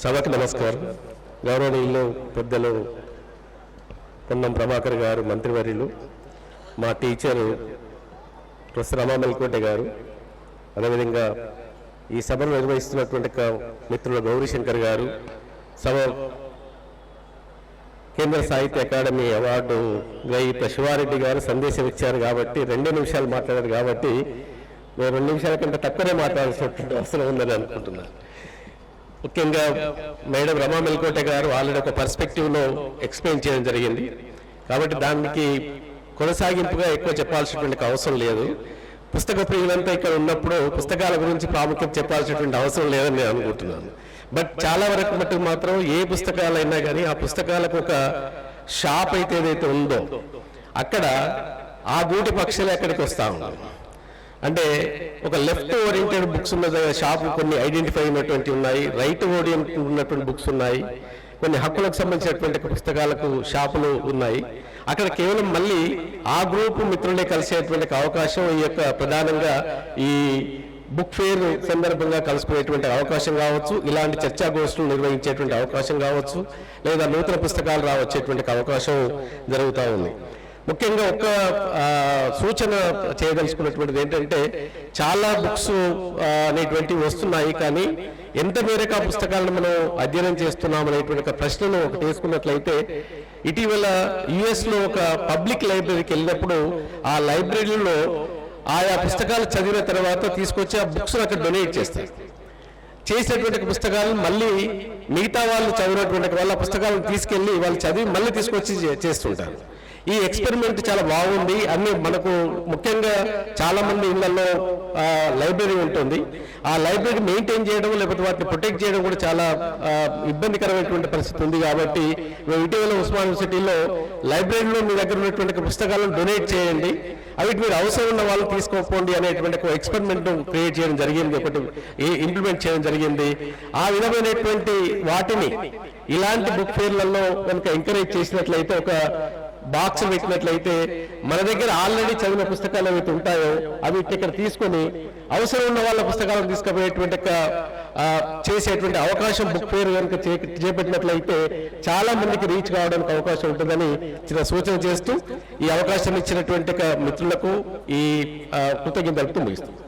సభకి నమస్కారం. గౌరవనీయులు పెద్దలు పొన్నం ప్రభాకర్ గారు, మంత్రివర్యులు, మా టీచరు ప్రొఫెసర్ రమా మెల్కోటె గారు, అదేవిధంగా ఈ సభను నిర్వహిస్తున్నటువంటి మిత్రులు గౌరీశంకర్ గారు, సభ కేంద్ర సాహిత్య అకాడమీ అవార్డు గ్రహీత శివారెడ్డి గారు సందేశం ఇచ్చారు కాబట్టి 2 నిమిషాలు మాట్లాడారు కాబట్టి నేను 2 నిమిషాల కంటే తక్కువనే మాట్లాడాల్సినటువంటి అవసరం ఉందని అనుకుంటున్నాను. ముఖ్యంగా మేడం రమా మెల్కోటె గారు ఆల్రెడీ ఒక పర్స్పెక్టివ్లో ఎక్స్ప్లెయిన్ చేయడం జరిగింది కాబట్టి దానికి కొనసాగింపుగా ఎక్కువ చెప్పాల్సినటువంటి అవసరం లేదు. పుస్తక ప్రియులంతా ఇక్కడ ఉన్నప్పుడు పుస్తకాల గురించి ప్రాముఖ్యత చెప్పాల్సినటువంటి అవసరం లేదని నేను అనుకుంటున్నాను. బట్ చాలా వరకు మటుకు మాత్రం ఏ పుస్తకాలైనా కానీ ఆ పుస్తకాలకు ఒక షాప్ అయితే ఏదైతే ఉందో అక్కడ ఆ గూటి పక్షులు ఎక్కడికి వస్తూ ఉంటాయి. అంటే ఒక లెఫ్ట్ ఓరియంటెడ్ బుక్స్ ఉన్న షాపు కొన్ని ఐడెంటిఫై అయినటువంటి ఉన్నాయి, రైట్ ఓరియంటెడ్ ఉన్నటువంటి బుక్స్ ఉన్నాయి, కొన్ని హక్కులకు సంబంధించినటువంటి పుస్తకాలకు షాపులు ఉన్నాయి. అక్కడ కేవలం మళ్ళీ ఆ గ్రూపు మిత్రులే కలిసేటువంటి అవకాశం ఈ యొక్క ప్రధానంగా ఈ బుక్ ఫేర్ సందర్భంగా కలుసుకునేటువంటి అవకాశం కావచ్చు, ఇలాంటి చర్చా గోష్ఠులు నిర్వహించేటువంటి అవకాశం కావచ్చు, లేదా నూతన పుస్తకాలు రావచ్చేటువంటి అవకాశం జరుగుతూ ఉంది. ముఖ్యంగా ఒక సూచన చేయదలుచుకున్నటువంటిది ఏంటంటే చాలా బుక్స్ అనేటువంటివి వస్తున్నాయి, కానీ ఎంత మేరకు ఆ పుస్తకాలను మనం అధ్యయనం చేస్తున్నాం అనేటువంటి ప్రశ్నను ఒకటి తీసుకున్నట్లయితే ఇటీవల యుఎస్లో ఒక పబ్లిక్ లైబ్రరీకి వెళ్ళినప్పుడు ఆ లైబ్రరీలో ఆయా పుస్తకాలు చదివిన తర్వాత తీసుకొచ్చి ఆ బుక్స్ను అక్కడ డొనేట్ చేస్తారు. చేసినటువంటి పుస్తకాలను మళ్ళీ మిగతా వాళ్ళు చదివినటువంటి వాళ్ళ పుస్తకాలను తీసుకెళ్ళి వాళ్ళు చదివి మళ్ళీ తీసుకొచ్చి చేస్తుంటారు. ఈ ఎక్స్పెరిమెంట్ చాలా బాగుంది. అన్ని మనకు ముఖ్యంగా చాలా మంది ఇళ్లలో లైబ్రరీ ఉంటుంది, ఆ లైబ్రరీ మెయింటైన్ చేయడం లేకపోతే వాటిని ప్రొటెక్ట్ చేయడం కూడా చాలా ఇబ్బందికరమైనటువంటి పరిస్థితి ఉంది. కాబట్టి మేము ఇటీవల ఉస్మాన్ యూనివర్సిటీలో లైబ్రరీలో మీ దగ్గర ఉన్నటువంటి పుస్తకాలను డొనేట్ చేయండి, అవి మీరు అవసరం ఉన్న వాళ్ళు తీసుకోకపోండి అనేటువంటి ఒక ఎక్స్పెరిమెంట్ క్రియేట్ చేయడం జరిగింది, ఒకటి ఇంప్లిమెంట్ చేయడం జరిగింది. ఆ విధమైనటువంటి వాటిని ఇలాంటి బుక్ ఫేర్లలో కనుక ఎంకరేజ్ చేసినట్లయితే, ఒక బాక్స్ పెట్టినట్లయితే మన దగ్గర ఆల్రెడీ చదివిన పుస్తకాలు ఏవైతే ఉంటాయో అవి ఇక్కడ తీసుకొని అవసరం ఉన్న వాళ్ళ పుస్తకాలను తీసుకుపోయేటువంటి చేసేటువంటి అవకాశం బుక్ ఫేర్ కనుక చేపట్టినట్లయితే చాలా మందికి రీచ్ కావడానికి అవకాశం ఉంటుందని చిన్న సూచన చేస్తూ ఈ అవకాశం ఇచ్చినటువంటి మిత్రులకు ఈ కృతజ్ఞతలు ముగిస్తుంది.